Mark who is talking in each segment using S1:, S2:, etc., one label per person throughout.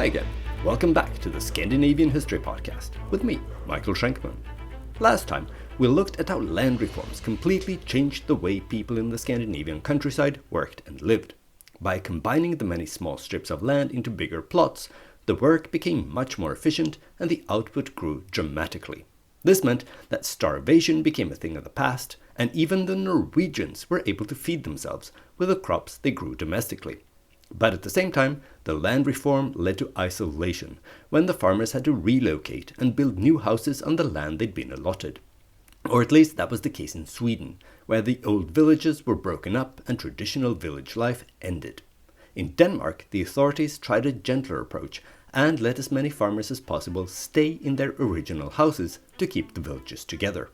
S1: again. Welcome back to the Scandinavian History Podcast with me, Michael Schenkman. Last time, we looked at how land reforms completely changed the way people in the Scandinavian countryside worked and lived. By combining the many small strips of land into bigger plots, the work became much more efficient and the output grew dramatically. This meant that starvation became a thing of the past, and even the Norwegians were able to feed themselves with the crops they grew domestically. But at the same time, the land reform led to isolation, when the farmers had to relocate and build new houses on the land they'd been allotted. Or at least that was the case in Sweden, where the old villages were broken up and traditional village life ended. In Denmark, the authorities tried a gentler approach and let as many farmers as possible stay in their original houses to keep the villages together.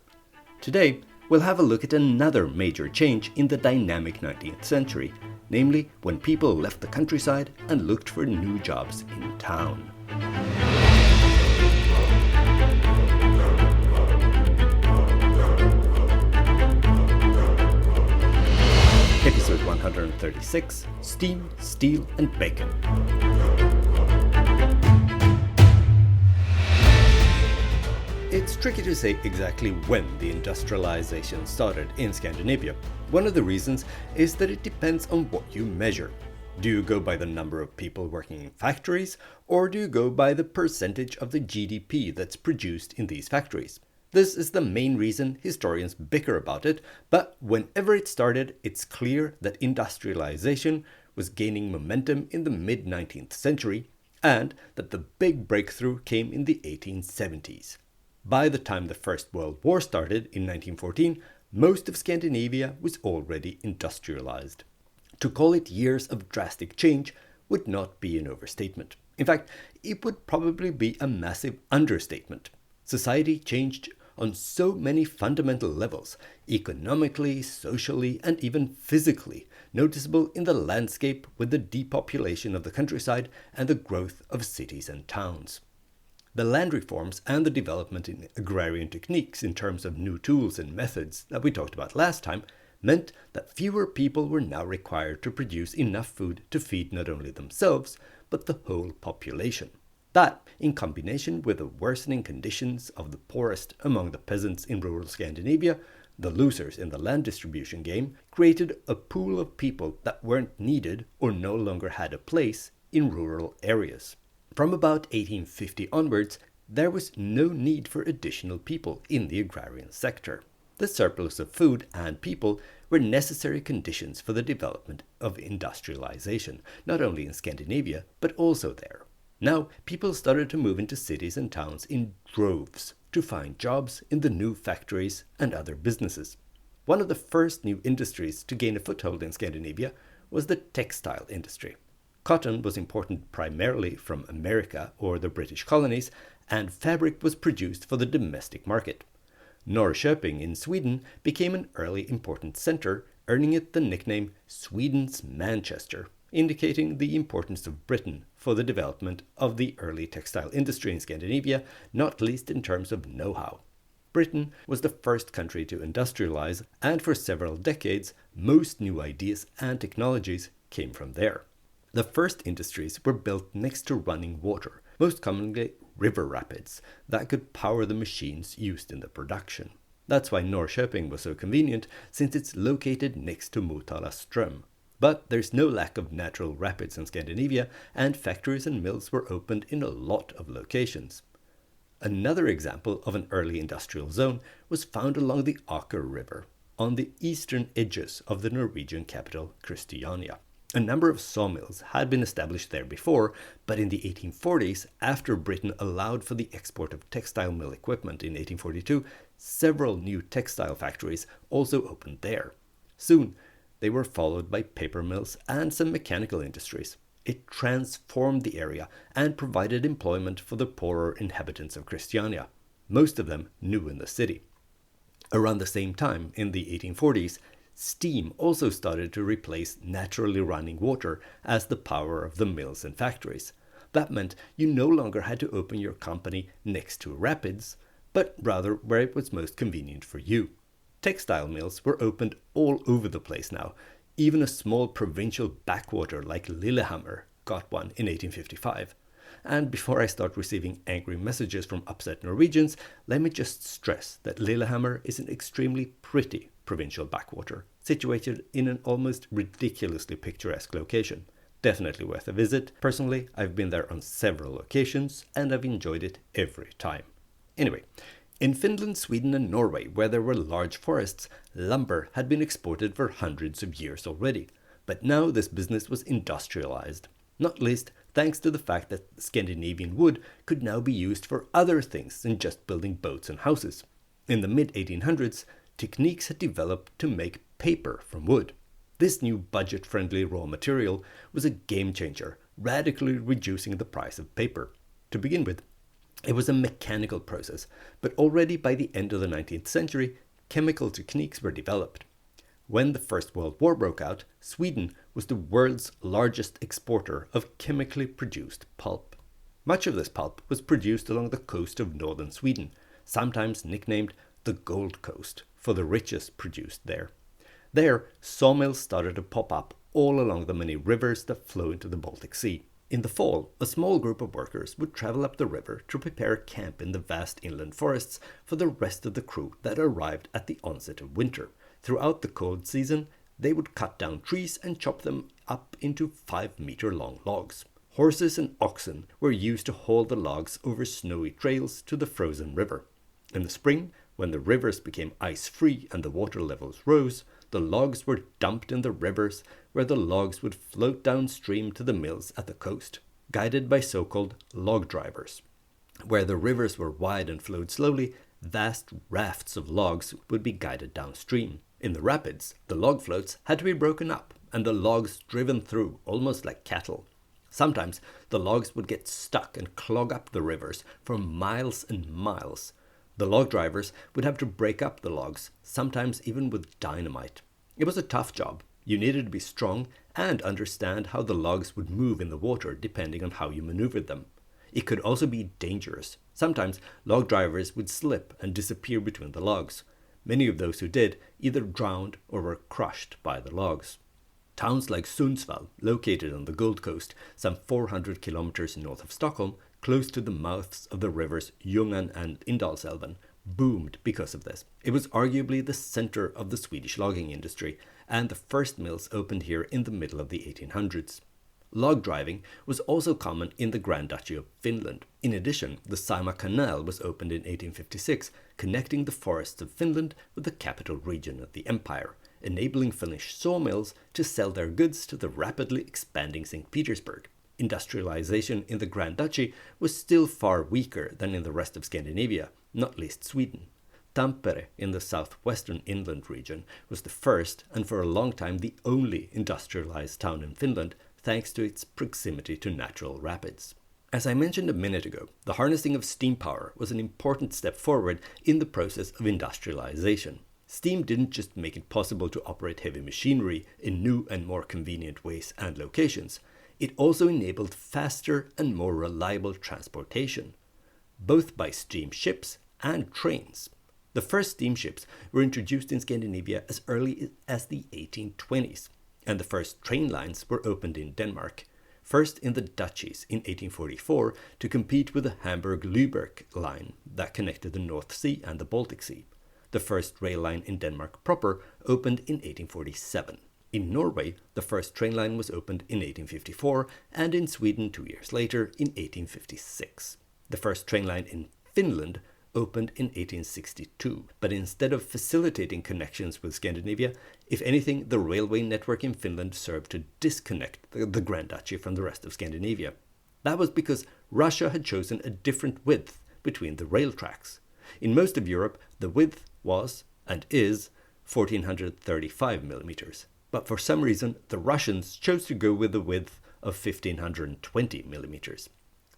S1: Today, we'll have a look at another major change in the dynamic 19th century, namely when people left the countryside and looked for new jobs in town. Episode 136, Steam, Steel and Bacon. It's tricky to say exactly when the industrialization started in Scandinavia. One of the reasons is that it depends on what you measure. Do you go by the number of people working in factories, or do you go by the percentage of the GDP that's produced in these factories? This is the main reason historians bicker about it, but whenever it started, it's clear that industrialization was gaining momentum in the mid-19th century, and that the big breakthrough came in the 1870s. By the time the First World War started in 1914, most of Scandinavia was already industrialized. To call it years of drastic change would not be an overstatement. In fact, it would probably be a massive understatement. Society changed on so many fundamental levels, economically, socially, and even physically, noticeable in the landscape with the depopulation of the countryside and the growth of cities and towns. The land reforms and the development in agrarian techniques in terms of new tools and methods that we talked about last time meant that fewer people were now required to produce enough food to feed not only themselves, but the whole population. That, in combination with the worsening conditions of the poorest among the peasants in rural Scandinavia, the losers in the land distribution game, created a pool of people that weren't needed or no longer had a place in rural areas. From about 1850 onwards, there was no need for additional people in the agrarian sector. The surplus of food and people were necessary conditions for the development of industrialization, not only in Scandinavia, but also there. Now, people started to move into cities and towns in droves to find jobs in the new factories and other businesses. One of the first new industries to gain a foothold in Scandinavia was the textile industry. Cotton was imported primarily from America or the British colonies, and fabric was produced for the domestic market. Norrköping in Sweden became an early important center, earning it the nickname Sweden's Manchester, indicating the importance of Britain for the development of the early textile industry in Scandinavia, not least in terms of know-how. Britain was the first country to industrialize, and for several decades, most new ideas and technologies came from there. The first industries were built next to running water, most commonly river rapids, that could power the machines used in the production. That's why Norrköping was so convenient, since it's located next to Motala Ström. But there's no lack of natural rapids in Scandinavia, and factories and mills were opened in a lot of locations. Another example of an early industrial zone was found along the Aker River, on the eastern edges of the Norwegian capital Christiania. A number of sawmills had been established there before, but in the 1840s, after Britain allowed for the export of textile mill equipment in 1842, several new textile factories also opened there. Soon, they were followed by paper mills and some mechanical industries. It transformed the area and provided employment for the poorer inhabitants of Christiania, most of them new in the city. Around the same time, in the 1840s, steam also started to replace naturally running water as the power of the mills and factories. That meant you no longer had to open your company next to rapids, but rather where it was most convenient for you. Textile mills were opened all over the place now. Even a small provincial backwater like Lillehammer got one in 1855. And before I start receiving angry messages from upset Norwegians, let me just stress that Lillehammer is an extremely pretty provincial backwater, situated in an almost ridiculously picturesque location. Definitely worth a visit. Personally, I've been there on several occasions and I've enjoyed it every time. Anyway, in Finland, Sweden and Norway, where there were large forests, lumber had been exported for hundreds of years already. But now this business was industrialized, not least thanks to the fact that Scandinavian wood could now be used for other things than just building boats and houses. In the mid-1800s, techniques had developed to make paper from wood. This new budget-friendly raw material was a game-changer, radically reducing the price of paper. To begin with, it was a mechanical process, but already by the end of the 19th century, chemical techniques were developed. When the First World War broke out, Sweden was the world's largest exporter of chemically produced pulp. Much of this pulp was produced along the coast of northern Sweden, sometimes nicknamed the Gold Coast, for the riches produced there. There, sawmills started to pop up all along the many rivers that flow into the Baltic Sea. In the fall, a small group of workers would travel up the river to prepare camp in the vast inland forests for the rest of the crew that arrived at the onset of winter. Throughout the cold season, they would cut down trees and chop them up into 5-meter-long logs. Horses and oxen were used to haul the logs over snowy trails to the frozen river. In the spring, when the rivers became ice-free and the water levels rose, the logs were dumped in the rivers, where the logs would float downstream to the mills at the coast, guided by so-called log drivers. Where the rivers were wide and flowed slowly, vast rafts of logs would be guided downstream. In the rapids, the log floats had to be broken up and the logs driven through almost like cattle. Sometimes the logs would get stuck and clog up the rivers for miles and miles. The log drivers would have to break up the logs, sometimes even with dynamite. It was a tough job. You needed to be strong and understand how the logs would move in the water depending on how you maneuvered them. It could also be dangerous. Sometimes log drivers would slip and disappear between the logs. Many of those who did either drowned or were crushed by the logs. Towns like Sundsvall, located on the Gold Coast, some 400 kilometers north of Stockholm, close to the mouths of the rivers Ljungan and Indalsälven, boomed because of this. It was arguably the center of the Swedish logging industry, and the first mills opened here in the middle of the 1800s. Log driving was also common in the Grand Duchy of Finland. In addition, the Saimaa Canal was opened in 1856, connecting the forests of Finland with the capital region of the empire, enabling Finnish sawmills to sell their goods to the rapidly expanding St. Petersburg. Industrialization in the Grand Duchy was still far weaker than in the rest of Scandinavia, not least Sweden. Tampere in the southwestern inland region was the first and for a long time the only industrialized town in Finland, thanks to its proximity to natural rapids. As I mentioned a minute ago, the harnessing of steam power was an important step forward in the process of industrialization. Steam didn't just make it possible to operate heavy machinery in new and more convenient ways and locations, it also enabled faster and more reliable transportation, both by steamships and trains. The first steamships were introduced in Scandinavia as early as the 1820s. And the first train lines were opened in Denmark, first in the duchies in 1844 to compete with the Hamburg-Lübeck line that connected the North Sea and the Baltic Sea. The first rail line in Denmark proper opened in 1847. In Norway, the first train line was opened in 1854, and in Sweden 2 years later in 1856. The first train line in Finland opened in 1862, but instead of facilitating connections with Scandinavia, if anything, the railway network in Finland served to disconnect the Grand Duchy from the rest of Scandinavia. That was because Russia had chosen a different width between the rail tracks. In most of Europe, the width was, and is, 1435 millimeters. But for some reason, the Russians chose to go with the width of 1520 millimeters.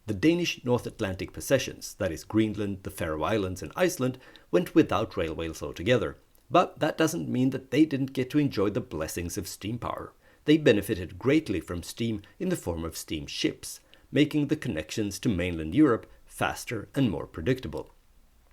S1: The Danish North Atlantic possessions, that is Greenland, the Faroe Islands and Iceland, went without railways altogether. But that doesn't mean that they didn't get to enjoy the blessings of steam power. They benefited greatly from steam in the form of steamships, making the connections to mainland Europe faster and more predictable.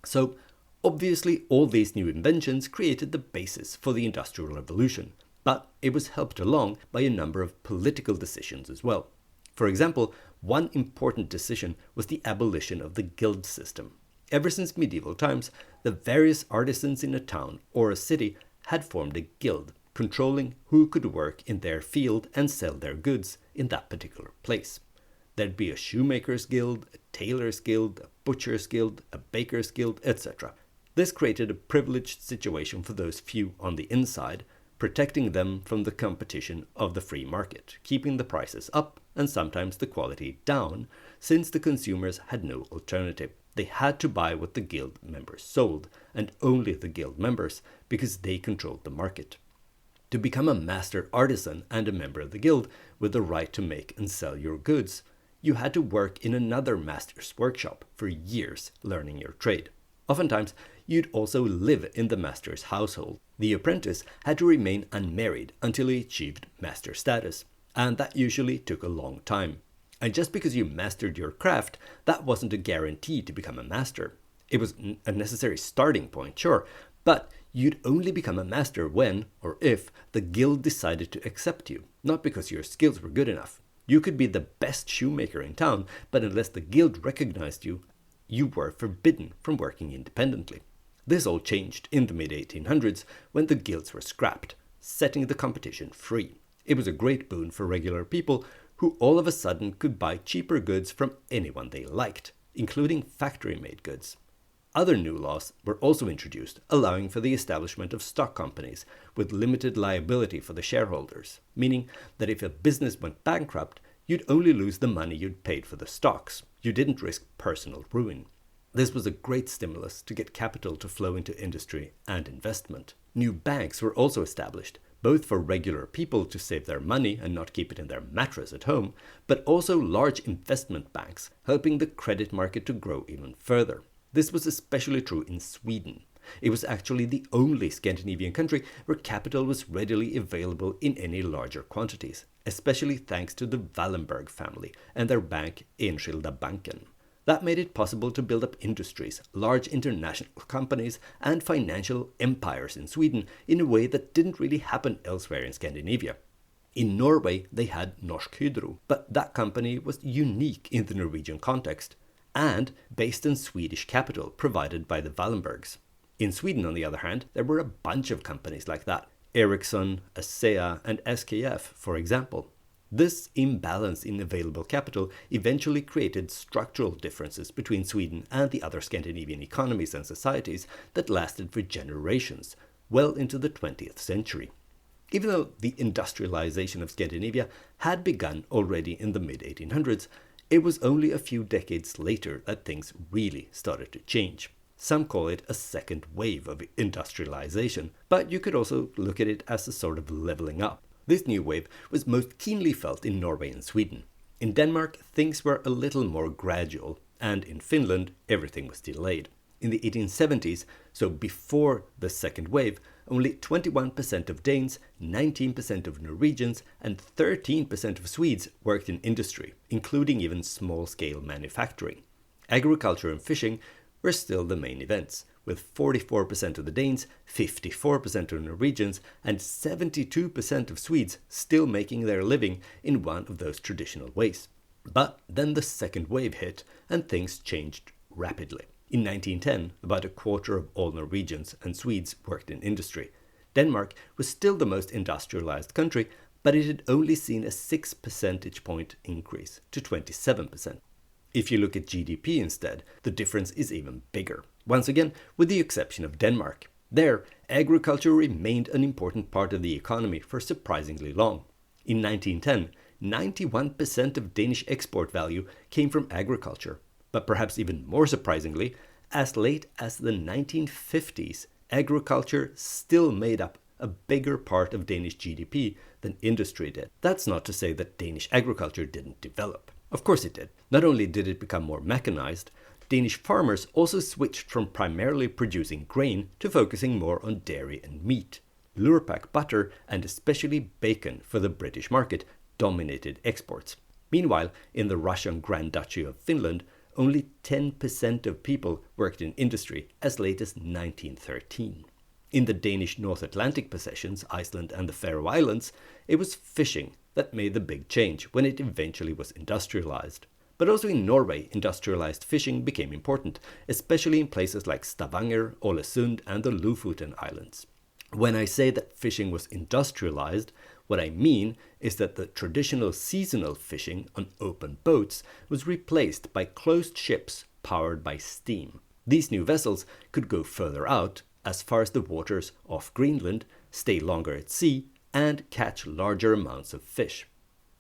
S1: So, obviously all these new inventions created the basis for the Industrial Revolution, but it was helped along by a number of political decisions as well. For example, one important decision was the abolition of the guild system. Ever since medieval times, the various artisans in a town or a city had formed a guild, controlling who could work in their field and sell their goods in that particular place. There'd be a shoemaker's guild, a tailor's guild, a butcher's guild, a baker's guild, etc. This created a privileged situation for those few on the inside, protecting them from the competition of the free market, keeping the prices up and sometimes the quality down, since the consumers had no alternative. They had to buy what the guild members sold, and only the guild members, because they controlled the market. To become a master artisan and a member of the guild with the right to make and sell your goods, you had to work in another master's workshop for years learning your trade. Oftentimes, you'd also live in the master's household. The apprentice had to remain unmarried until he achieved master status, and that usually took a long time. And just because you mastered your craft, that wasn't a guarantee to become a master. It was a necessary starting point, sure, but you'd only become a master when, or if, the guild decided to accept you, not because your skills were good enough. You could be the best shoemaker in town, but unless the guild recognized you, you were forbidden from working independently. This all changed in the mid-1800s when the guilds were scrapped, setting the competition free. It was a great boon for regular people who all of a sudden could buy cheaper goods from anyone they liked, including factory-made goods. Other new laws were also introduced, allowing for the establishment of stock companies with limited liability for the shareholders, meaning that if a business went bankrupt, you'd only lose the money you'd paid for the stocks. You didn't risk personal ruin. This was a great stimulus to get capital to flow into industry and investment. New banks were also established, both for regular people to save their money and not keep it in their mattress at home, but also large investment banks, helping the credit market to grow even further. This was especially true in Sweden. It was actually the only Scandinavian country where capital was readily available in any larger quantities, especially thanks to the Wallenberg family and their bank Enskilda Banken. That made it possible to build up industries, large international companies, and financial empires in Sweden in a way that didn't really happen elsewhere in Scandinavia. In Norway, they had Norsk Hydro, but that company was unique in the Norwegian context and based in Swedish capital provided by the Wallenbergs. In Sweden, on the other hand, there were a bunch of companies like that. Ericsson, ASEA, and SKF, for example. This imbalance in available capital eventually created structural differences between Sweden and the other Scandinavian economies and societies that lasted for generations, well into the 20th century. Even though the industrialization of Scandinavia had begun already in the mid-1800s, it was only a few decades later that things really started to change. Some call it a second wave of industrialization, but you could also look at it as a sort of leveling up. This new wave was most keenly felt in Norway and Sweden. In Denmark, things were a little more gradual, and in Finland, everything was delayed. In the 1870s, so before the second wave, only 21% of Danes, 19% of Norwegians, and 13% of Swedes worked in industry, including even small-scale manufacturing. Agriculture and fishing were still the main events, with 44% of the Danes, 54% of Norwegians, and 72% of Swedes still making their living in one of those traditional ways. But then the second wave hit, and things changed rapidly. In 1910, about a quarter of all Norwegians and Swedes worked in industry. Denmark was still the most industrialized country, but it had only seen a 6 percentage point increase to 27%. If you look at GDP instead, the difference is even bigger. Once again, with the exception of Denmark. There, agriculture remained an important part of the economy for surprisingly long. In 1910, 91% of Danish export value came from agriculture. But perhaps even more surprisingly, as late as the 1950s, agriculture still made up a bigger part of Danish GDP than industry did. That's not to say that Danish agriculture didn't develop. Of course it did. Not only did it become more mechanized, Danish farmers also switched from primarily producing grain to focusing more on dairy and meat. Lurpak butter, and especially bacon for the British market, dominated exports. Meanwhile, in the Russian Grand Duchy of Finland, only 10% of people worked in industry as late as 1913. In the Danish North Atlantic possessions, Iceland and the Faroe Islands, it was fishing that made the big change when it eventually was industrialized. But also in Norway, industrialized fishing became important, especially in places like Stavanger, Ålesund, and the Lofoten Islands. When I say that fishing was industrialized, what I mean is that the traditional seasonal fishing on open boats was replaced by closed ships powered by steam. These new vessels could go further out, as far as the waters off Greenland, stay longer at sea, and catch larger amounts of fish.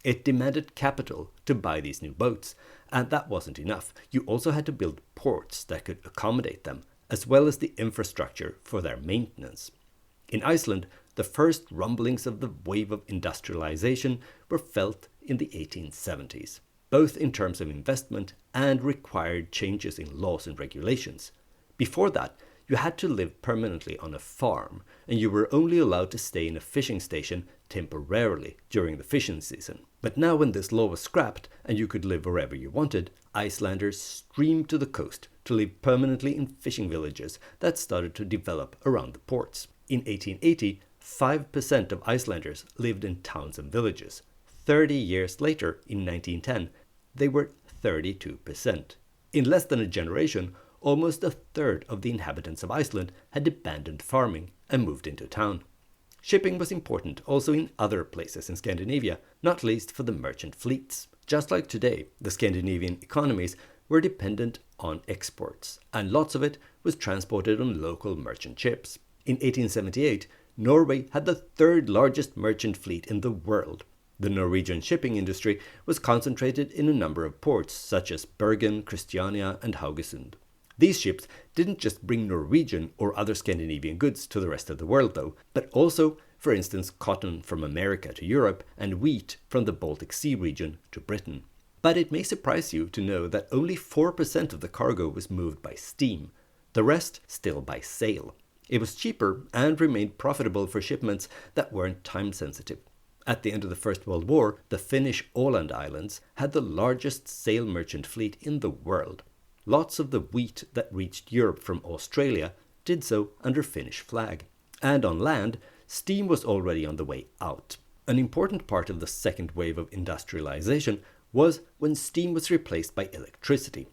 S1: It demanded capital to buy these new boats, and that wasn't enough. You also had to build ports that could accommodate them, as well as the infrastructure for their maintenance. In Iceland, the first rumblings of the wave of industrialization were felt in the 1870s, both in terms of investment and required changes in laws and regulations. Before that, you had to live permanently on a farm, and you were only allowed to stay in a fishing station temporarily during the fishing season. But now when this law was scrapped and you could live wherever you wanted, Icelanders streamed to the coast to live permanently in fishing villages that started to develop around the ports. In 1880, 5% of Icelanders lived in towns and villages. 30 years later, in 1910, they were 32%. In less than a generation, almost a third of the inhabitants of Iceland had abandoned farming and moved into town. Shipping was important also in other places in Scandinavia, not least for the merchant fleets. Just like today, the Scandinavian economies were dependent on exports, and lots of it was transported on local merchant ships. In 1878, Norway had the third largest merchant fleet in the world. The Norwegian shipping industry was concentrated in a number of ports, such as Bergen, Christiania, and Haugesund. These ships didn't just bring Norwegian or other Scandinavian goods to the rest of the world, though, but also, for instance, cotton from America to Europe and wheat from the Baltic Sea region to Britain. But it may surprise you to know that only 4% of the cargo was moved by steam, the rest still by sail. It was cheaper and remained profitable for shipments that weren't time-sensitive. At the end of the First World War, the Finnish Åland Islands had the largest sail merchant fleet in the world. Lots of the wheat that reached Europe from Australia did so under Finnish flag. And on land, steam was already on the way out. An important part of the second wave of industrialization was when steam was replaced by electricity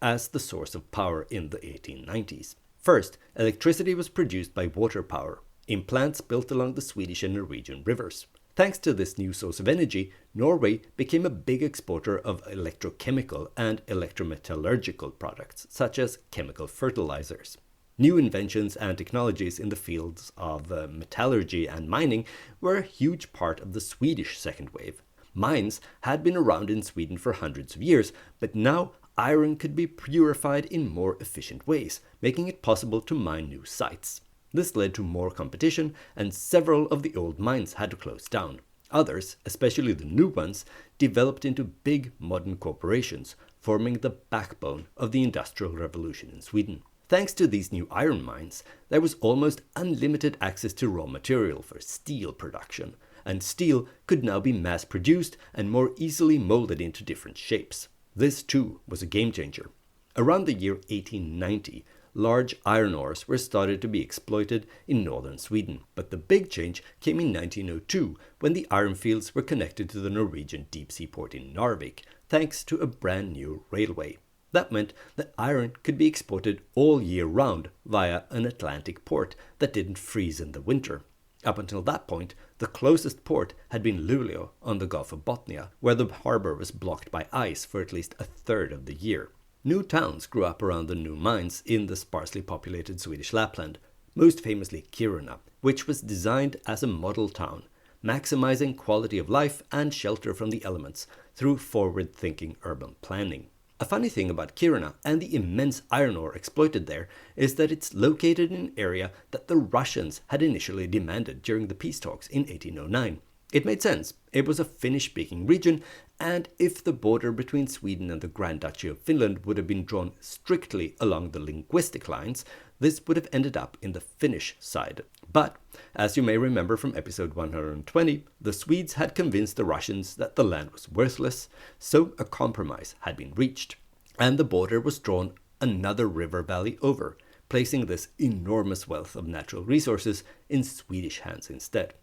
S1: as the source of power in the 1890s. First, electricity was produced by water power in plants built along the Swedish and Norwegian rivers. Thanks to this new source of energy, Norway became a big exporter of electrochemical and electrometallurgical products, such as chemical fertilizers. New inventions and technologies in the fields of metallurgy and mining were a huge part of the Swedish second wave. Mines had been around in Sweden for hundreds of years, but now iron could be purified in more efficient ways, making it possible to mine new sites. This led to more competition, and several of the old mines had to close down. Others, especially the new ones, developed into big modern corporations, forming the backbone of the Industrial Revolution in Sweden. Thanks to these new iron mines, there was almost unlimited access to raw material for steel production, and steel could now be mass-produced and more easily molded into different shapes. This, too, was a game changer. Around the year 1890, large iron ores were started to be exploited in northern Sweden. But the big change came in 1902, when the iron fields were connected to the Norwegian deep-sea port in Narvik, thanks to a brand new railway. That meant that iron could be exported all year round via an Atlantic port that didn't freeze in the winter. Up until that point, the closest port had been Luleå on the Gulf of Bothnia, where the harbor was blocked by ice for at least a third of the year. New towns grew up around the new mines in the sparsely populated Swedish Lapland, most famously Kiruna, which was designed as a model town, maximizing quality of life and shelter from the elements through forward-thinking urban planning. A funny thing about Kiruna and the immense iron ore exploited there is that it's located in an area that the Russians had initially demanded during the peace talks in 1809. It made sense. It was a Finnish-speaking region, and if the border between Sweden and the Grand Duchy of Finland would have been drawn strictly along the linguistic lines, this would have ended up in the Finnish side. But, as you may remember from episode 120, the Swedes had convinced the Russians that the land was worthless, so a compromise had been reached, and the border was drawn another river valley over, placing this enormous wealth of natural resources in Swedish hands instead.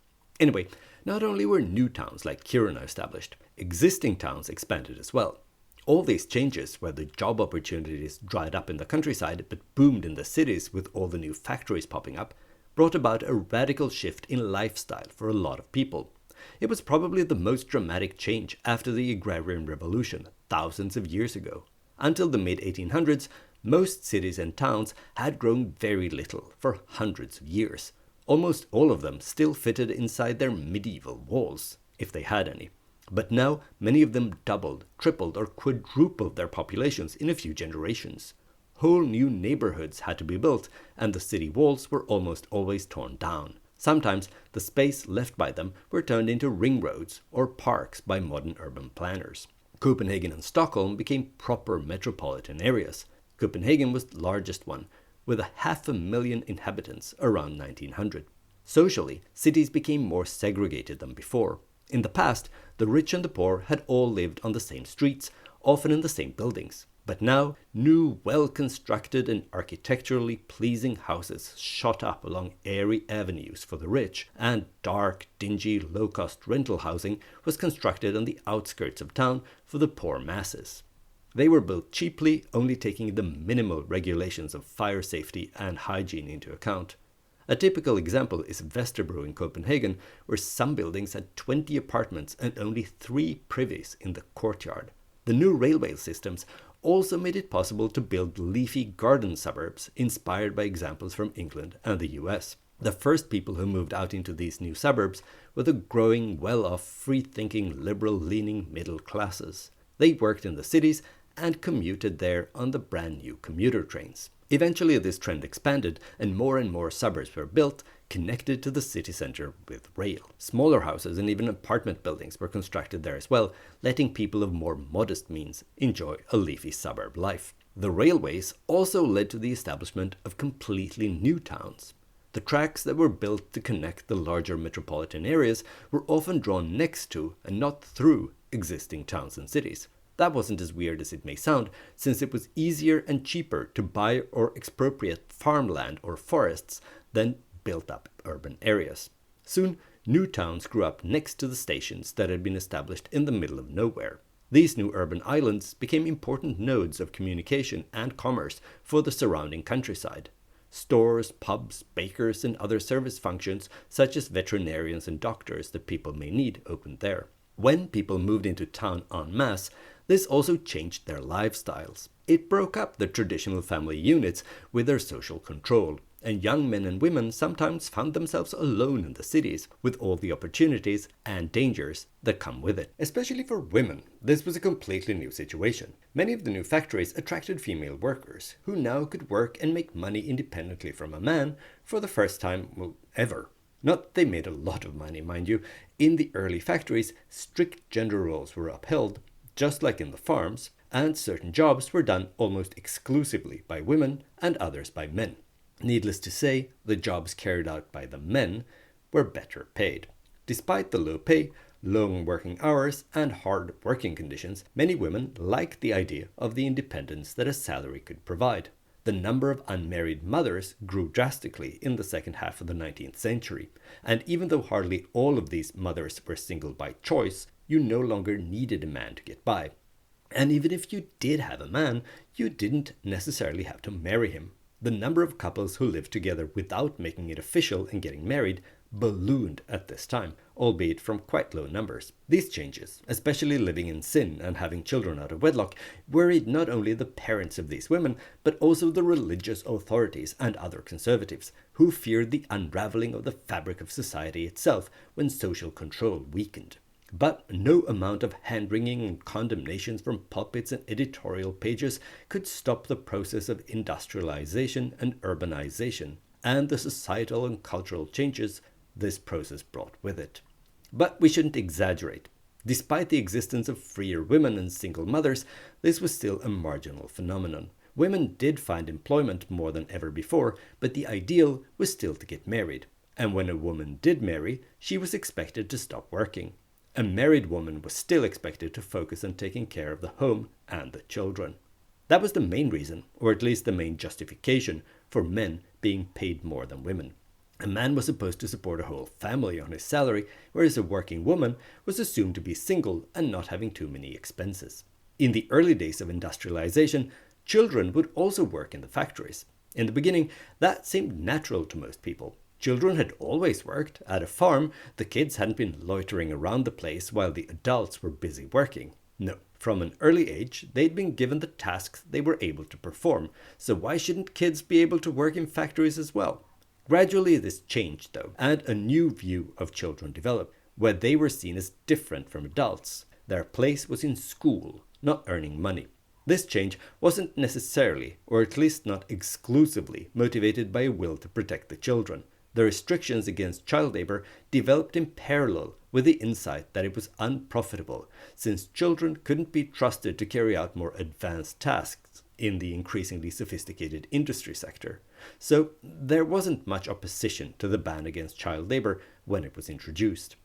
S1: Anyway, not only were new towns like Kiruna established, existing towns expanded as well. All these changes, where the job opportunities dried up in the countryside but boomed in the cities with all the new factories popping up, brought about a radical shift in lifestyle for a lot of people. It was probably the most dramatic change after the agrarian revolution thousands of years ago. Until the mid-1800s, most cities and towns had grown very little for hundreds of years. Almost all of them still fitted inside their medieval walls, if they had any. But now, many of them doubled, tripled, or quadrupled their populations in a few generations. Whole new neighborhoods had to be built, and the city walls were almost always torn down. Sometimes the space left by them were turned into ring roads or parks by modern urban planners. Copenhagen and Stockholm became proper metropolitan areas. Copenhagen was the largest one, with 500,000 inhabitants around 1900. Socially, cities became more segregated than before. In the past, the rich and the poor had all lived on the same streets, often in the same buildings. But now, new, well-constructed and architecturally pleasing houses shot up along airy avenues for the rich, and dark, dingy, low-cost rental housing was constructed on the outskirts of town for the poor masses. They were built cheaply, only taking the minimal regulations of fire safety and hygiene into account. A typical example is Vesterbro in Copenhagen, where some buildings had 20 apartments and only 3 privies in the courtyard. The new railway systems also made it possible to build leafy garden suburbs inspired by examples from England and the US. The first people who moved out into these new suburbs were the growing, well-off, free-thinking, liberal-leaning middle classes. They worked in the cities and commuted there on the brand new commuter trains. Eventually this trend expanded and more suburbs were built, connected to the city center with rail. Smaller houses and even apartment buildings were constructed there as well, letting people of more modest means enjoy a leafy suburb life. The railways also led to the establishment of completely new towns. The tracks that were built to connect the larger metropolitan areas were often drawn next to and not through existing towns and cities. That wasn't as weird as it may sound, since it was easier and cheaper to buy or expropriate farmland or forests than built up urban areas. Soon, new towns grew up next to the stations that had been established in the middle of nowhere. These new urban islands became important nodes of communication and commerce for the surrounding countryside. Stores, pubs, bakers, and other service functions, such as veterinarians and doctors that people may need, opened there. When people moved into town en masse, this also changed their lifestyles. It broke up the traditional family units with their social control, and young men and women sometimes found themselves alone in the cities, with all the opportunities and dangers that come with it. Especially for women, this was a completely new situation. Many of the new factories attracted female workers, who now could work and make money independently from a man for the first time, ever. Not they made a lot of money, mind you. In the early factories, strict gender roles were upheld, just like in the farms, and certain jobs were done almost exclusively by women and others by men. Needless to say, the jobs carried out by the men were better paid. Despite the low pay, long working hours, and hard working conditions, many women liked the idea of the independence that a salary could provide. The number of unmarried mothers grew drastically in the second half of the 19th century, and even though hardly all of these mothers were single by choice, you no longer needed a man to get by. And even if you did have a man, you didn't necessarily have to marry him. The number of couples who lived together without making it official and getting married ballooned at this time, albeit from quite low numbers. These changes, especially living in sin and having children out of wedlock, worried not only the parents of these women, but also the religious authorities and other conservatives, who feared the unraveling of the fabric of society itself when social control weakened. But no amount of hand-wringing and condemnations from pulpits and editorial pages could stop the process of industrialization and urbanization, and the societal and cultural changes this process brought with it. But we shouldn't exaggerate. Despite the existence of freer women and single mothers, this was still a marginal phenomenon. Women did find employment more than ever before, but the ideal was still to get married. And when a woman did marry, she was expected to stop working. A married woman was still expected to focus on taking care of the home and the children. That was the main reason, or at least the main justification, for men being paid more than women. A man was supposed to support a whole family on his salary, whereas a working woman was assumed to be single and not having too many expenses. In the early days of industrialization, children would also work in the factories. In the beginning, that seemed natural to most people. Children had always worked. At a farm, the kids hadn't been loitering around the place while the adults were busy working. No, from an early age, they'd been given the tasks they were able to perform, so why shouldn't kids be able to work in factories as well? Gradually this changed though, and a new view of children developed, where they were seen as different from adults. Their place was in school, not earning money. This change wasn't necessarily, or at least not exclusively, motivated by a will to protect the children. The restrictions against child labor developed in parallel with the insight that it was unprofitable, since children couldn't be trusted to carry out more advanced tasks in the increasingly sophisticated industry sector. So there wasn't much opposition to the ban against child labor when it was introduced.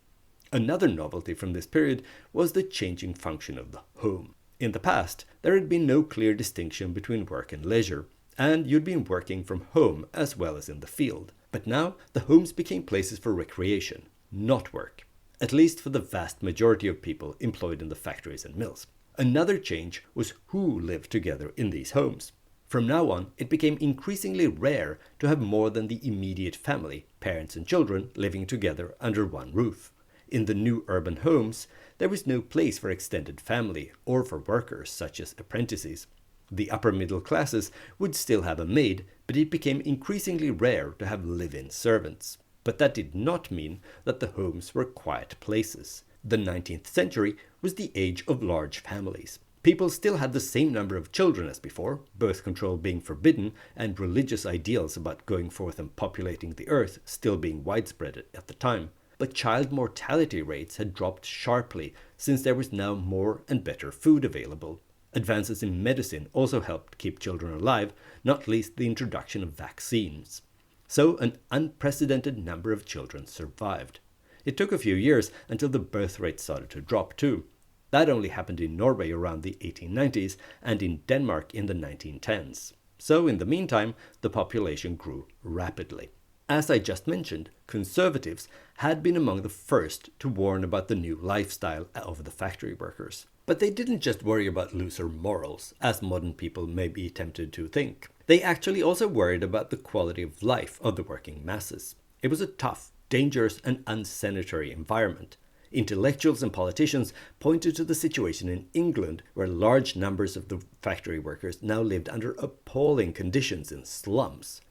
S1: Another novelty from this period was the changing function of the home. In the past, there had been no clear distinction between work and leisure, and you'd been working from home as well as in the field. But now, the homes became places for recreation, not work, at least for the vast majority of people employed in the factories and mills. Another change was who lived together in these homes. From now on, it became increasingly rare to have more than the immediate family, parents and children, living together under one roof. In the new urban homes, there was no place for extended family or for workers such as apprentices. The upper middle classes would still have a maid, but it became increasingly rare to have live-in servants. But that did not mean that the homes were quiet places. The 19th century was the age of large families. People still had the same number of children as before, birth control being forbidden and religious ideals about going forth and populating the earth still being widespread at the time. But child mortality rates had dropped sharply since there was now more and better food available. Advances in medicine also helped keep children alive, not least the introduction of vaccines. So an unprecedented number of children survived. It took a few years until the birth rate started to drop too. That only happened in Norway around the 1890s and in Denmark in the 1910s. So in the meantime, the population grew rapidly. As I just mentioned, conservatives had been among the first to warn about the new lifestyle of the factory workers. But they didn't just worry about looser morals, as modern people may be tempted to think. They actually also worried about the quality of life of the working masses. It was a tough, dangerous and unsanitary environment. Intellectuals and politicians pointed to the situation in England, where large numbers of the factory workers now lived under appalling conditions in slums.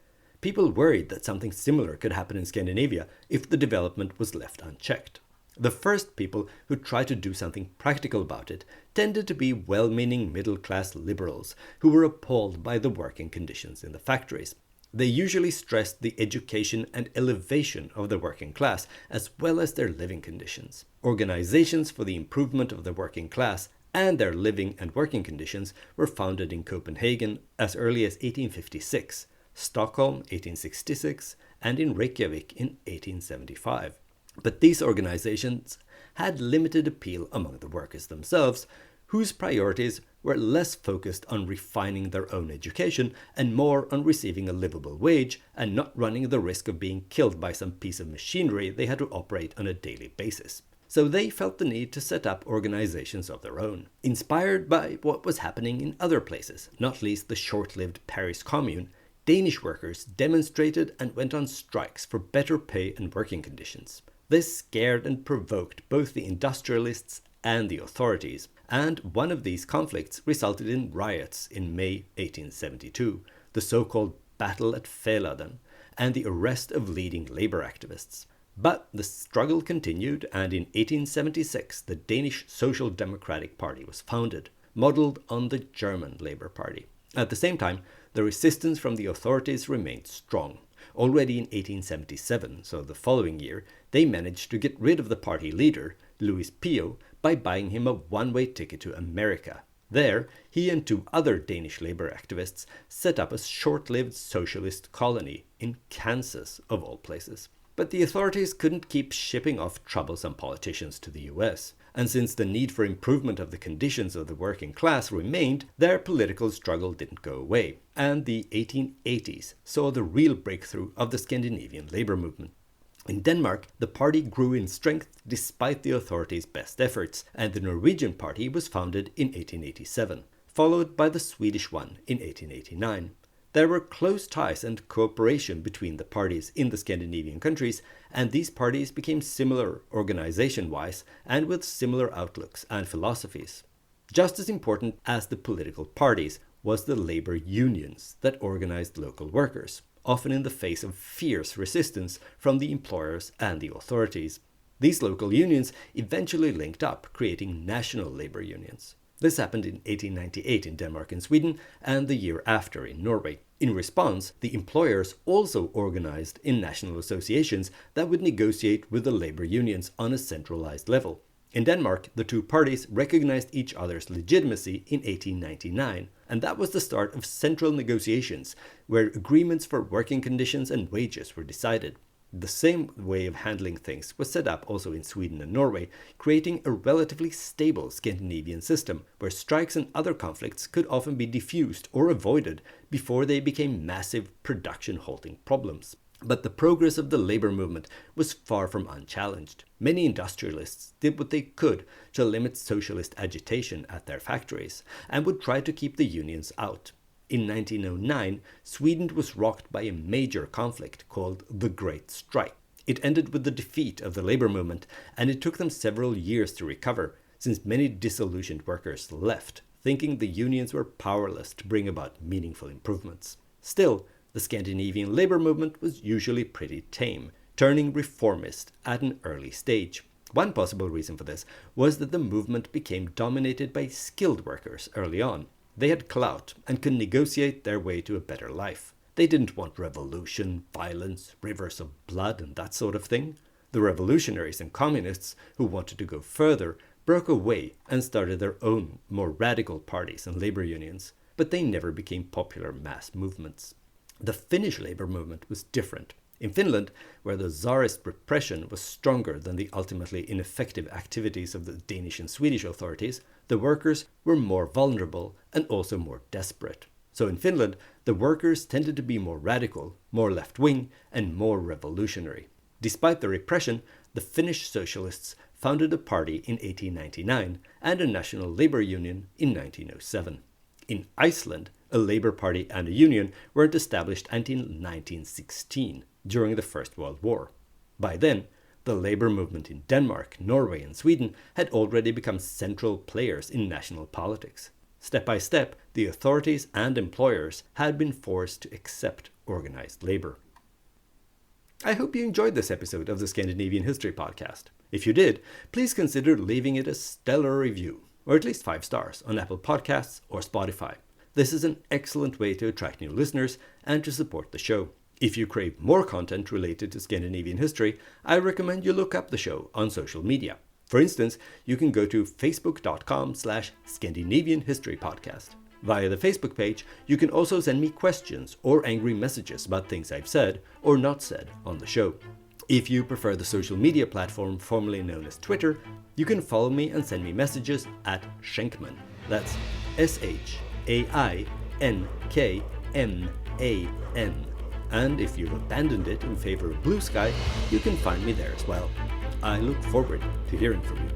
S1: People worried that something similar could happen in Scandinavia if the development was left unchecked. The first people who tried to do something practical about it tended to be well-meaning middle-class liberals who were appalled by the working conditions in the factories. They usually stressed the education and elevation of the working class as well as their living conditions. Organizations for the improvement of the working class and their living and working conditions were founded in Copenhagen as early as 1856, Stockholm 1866, and in Reykjavik in 1875. But these organizations had limited appeal among the workers themselves, whose priorities were less focused on refining their own education and more on receiving a livable wage and not running the risk of being killed by some piece of machinery they had to operate on a daily basis. So they felt the need to set up organizations of their own, inspired by what was happening in other places, not least the short-lived Paris Commune. Danish workers demonstrated and went on strikes for better pay and working conditions. This scared and provoked both the industrialists and the authorities, and one of these conflicts resulted in riots in May 1872, the so-called Battle at Fäladen, and the arrest of leading labor activists. But the struggle continued, and in 1876 the Danish Social Democratic Party was founded, modeled on the German Labour Party. At the same time, the resistance from the authorities remained strong. Already in 1877, so the following year, they managed to get rid of the party leader, Louis Pio, by buying him a one-way ticket to America. There, he and two other Danish labor activists set up a short-lived socialist colony in Kansas, of all places. But the authorities couldn't keep shipping off troublesome politicians to the US. And since the need for improvement of the conditions of the working class remained, their political struggle didn't go away. And the 1880s saw the real breakthrough of the Scandinavian labor movement. In Denmark, the party grew in strength despite the authorities' best efforts, and the Norwegian party was founded in 1887, followed by the Swedish one in 1889. There were close ties and cooperation between the parties in the Scandinavian countries, and these parties became similar organization-wise and with similar outlooks and philosophies. Just as important as the political parties was the labor unions that organized local workers, often in the face of fierce resistance from the employers and the authorities. These local unions eventually linked up, creating national labor unions. This happened in 1898 in Denmark and Sweden, and the year after in Norway. In response, the employers also organized in national associations that would negotiate with the labor unions on a centralized level. In Denmark, the two parties recognized each other's legitimacy in 1899, and that was the start of central negotiations, where agreements for working conditions and wages were decided. The same way of handling things was set up also in Sweden and Norway, creating a relatively stable Scandinavian system, where strikes and other conflicts could often be diffused or avoided before they became massive production-halting problems. But the progress of the labor movement was far from unchallenged. Many industrialists did what they could to limit socialist agitation at their factories, and would try to keep the unions out. In 1909, Sweden was rocked by a major conflict called the Great Strike. It ended with the defeat of the labor movement, and it took them several years to recover, since many disillusioned workers left, thinking the unions were powerless to bring about meaningful improvements. Still, the Scandinavian labor movement was usually pretty tame, turning reformist at an early stage. One possible reason for this was that the movement became dominated by skilled workers early on. They had clout and could negotiate their way to a better life. They didn't want revolution, violence, rivers of blood, and that sort of thing. The revolutionaries and communists who wanted to go further broke away and started their own, more radical parties and labor unions, but they never became popular mass movements. The Finnish labor movement was different. In Finland, where the Tsarist repression was stronger than the ultimately ineffective activities of the Danish and Swedish authorities, the workers were more vulnerable and also more desperate. So in Finland, the workers tended to be more radical, more left-wing, and more revolutionary. Despite the repression, the Finnish socialists founded a party in 1899 and a national labor union in 1907. In Iceland, a labor party and a union weren't established until 1916, during the First World War. By then, the labor movement in Denmark, Norway, and Sweden had already become central players in national politics. Step by step, the authorities and employers had been forced to accept organized labor. I hope you enjoyed this episode of the Scandinavian History Podcast. If you did, please consider leaving it a stellar review, or at least 5 stars, on Apple Podcasts or Spotify. This is an excellent way to attract new listeners and to support the show. If you crave more content related to Scandinavian history, I recommend you look up the show on social media. For instance, you can go to facebook.com/Scandinavian History Podcast. Via the Facebook page, you can also send me questions or angry messages about things I've said or not said on the show. If you prefer the social media platform formerly known as Twitter, you can follow me and send me messages at Schenkman. That's SHAINKMAN. And if you've abandoned it in favor of Blue Sky, you can find me there as well. I look forward to hearing from you.